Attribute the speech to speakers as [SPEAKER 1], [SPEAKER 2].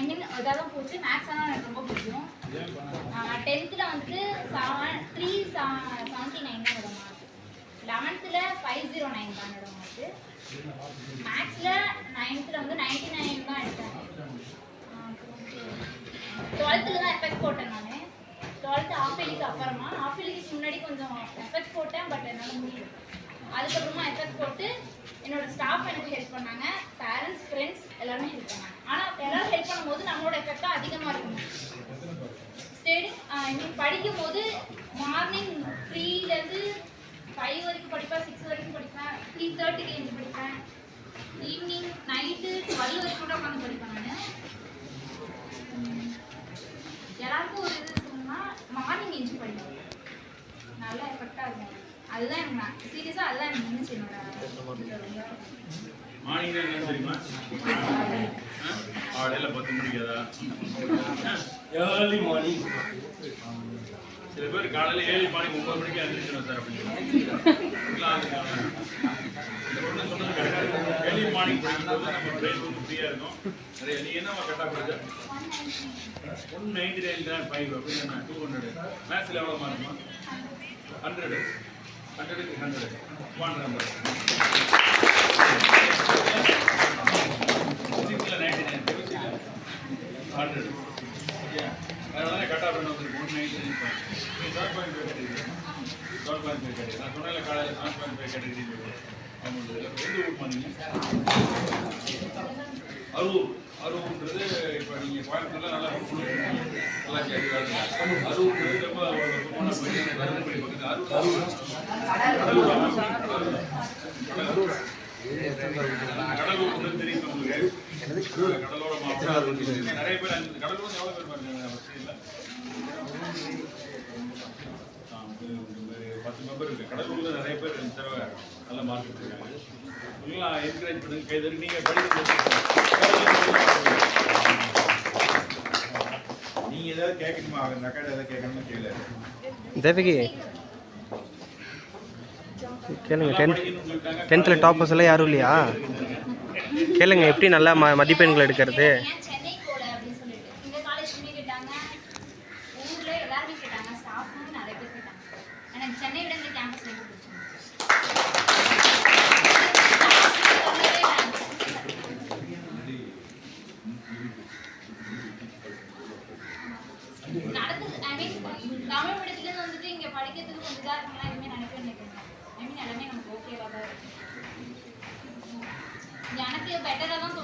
[SPEAKER 1] மீன் இதாக தான் போச்சு. மேக்ஸ் ஆனால் எனக்கு ரொம்ப பிடிக்கும். 10th வந்துட்டு 379 தான் வரும் மார்க். 11th 509 தான் என்னோட மார்க்கு. மேக்ஸில் 9th வந்து 99 தான் எடுத்தேன். 12th தான் எஃபெக்ட் போட்டேன் நான். 12th ஹாஃப் இயர்லிக்கு அப்புறமா ஹாஃப் இயர்லிக்கு முன்னாடி கொஞ்சம் எஃபெக்ட் போட்டேன், பட் என்னால் முடியும். அதுக்கப்புறமா எஃபெக்ட் போட்டு என்னோட ஸ்டாஃப் எனக்கு ஹெல்ப் பண்ணாங்க, பேரண்ட்ஸ் ஃப்ரெண்ட்ஸ் எல்லாருமே ஹெல்ப் பண்ணாங்க. ஆனால் எல்லாரும் ஹெல்ப் பண்ணும்போது நம்மளோட எஃபெக்டாக அதிகமாக இருக்கும். ஸ்டேடிங் படிக்கும் போது மார்னிங் 3லேருந்து 5 வரைக்கும் படிப்பேன், 6 வரைக்கும் படிப்பேன், 3:30க்கு எழுந்து படிப்பேன். ஈவினிங் நைட்டு 12 வரைக்கும் கூட உட்காந்து படிப்பேன் நான். எல்லாருக்கும் ஒரு இது சொன்னா மார்னிங் எழுந்து படிப்பேன், நல்ல எஃபெக்டாக இருக்கும். அதுதான் எனக்கு சீரியஸாக அதுதான் எனக்கு நினைச்சு என்னோட
[SPEAKER 2] மார்னிங் என்ன தெரியுமா? காலையில் 10 மணிக்கு ஏர்லி மார்னிங். சில பேர் காலையில் ஏர்லி மார்னிங் 9 மணிக்கு எழுந்திரிக்கணும் சார் அப்படின்னு சொன்னது கரெக்டாக. ஏர்லி மார்னிங் படிக்கும்போது நம்ம பிரெயின் கொஞ்சம் ஃப்ரீயாக இருக்கும். நிறைய நீ என்னம்மா கரெக்டாக படிச்சா 199.5 அப்படின்னு 200. மேத்ஸில் எவ்வளோ மார்க்குமா? 100. 100க்கு 100 1 நம்பர். 6ல் 99, 100. அதனால கரெக்டாக பண்ண வந்துருக்கு 199. 12.5 கேட்டகரி. நான் சொன்ன காலையில் 7.5 கேட்டகரி அவங்களுக்கு எந்த ஊர் பண்ணீங்க? அரூர்ன்றது இப்போ நீங்கள் கோயம்புத்தூரில் நல்லா நல்லா கேட்குறாங்க. அரூர்ன்றது ரொம்ப தருமபுரி பக்கத்தில் கடலூர் வந்து தெரியும் உங்களுக்கு. கடலோர மாவட்டம் நிறைய பேர் அந்த கடலூர் எவ்வளோ பேர் பாருங்க இல்லை 10 மெம்பர் இருக்குது. கடலூர்ல நிறைய பேர் இந்த தடவை நல்ல மார்க் எடுத்துருக்காங்க. நீங்களாம் என்கரேஜ் பண்ணுங்க, கைதறி நீங்கள் படிக்கிறது. நீங்கள் ஏதாவது கேட்கணுமா? அந்த அக்கா ஏதாவது கேட்கணுமா? கேளு
[SPEAKER 3] தேவகி கேளுங்க. 10th டாப்பர்ஸ் எல்லாம் யாரும் இல்லையா? கேளுங்க, எப்படி நல்லா மதிப்பெண்கள் எடுக்கிறது?
[SPEAKER 1] தமிழ் மீடியத்துலேருந்து வந்துட்டு இங்கே படிக்கிறதுக்கு கொஞ்சம் இதாக இருக்கலாம், எதுவுமே நினைக்கவே நினைக்கிறேன். எல்லாமே நமக்கு ஓகேவாக தான் இருக்கும். எனக்கு பெட்டராக தான்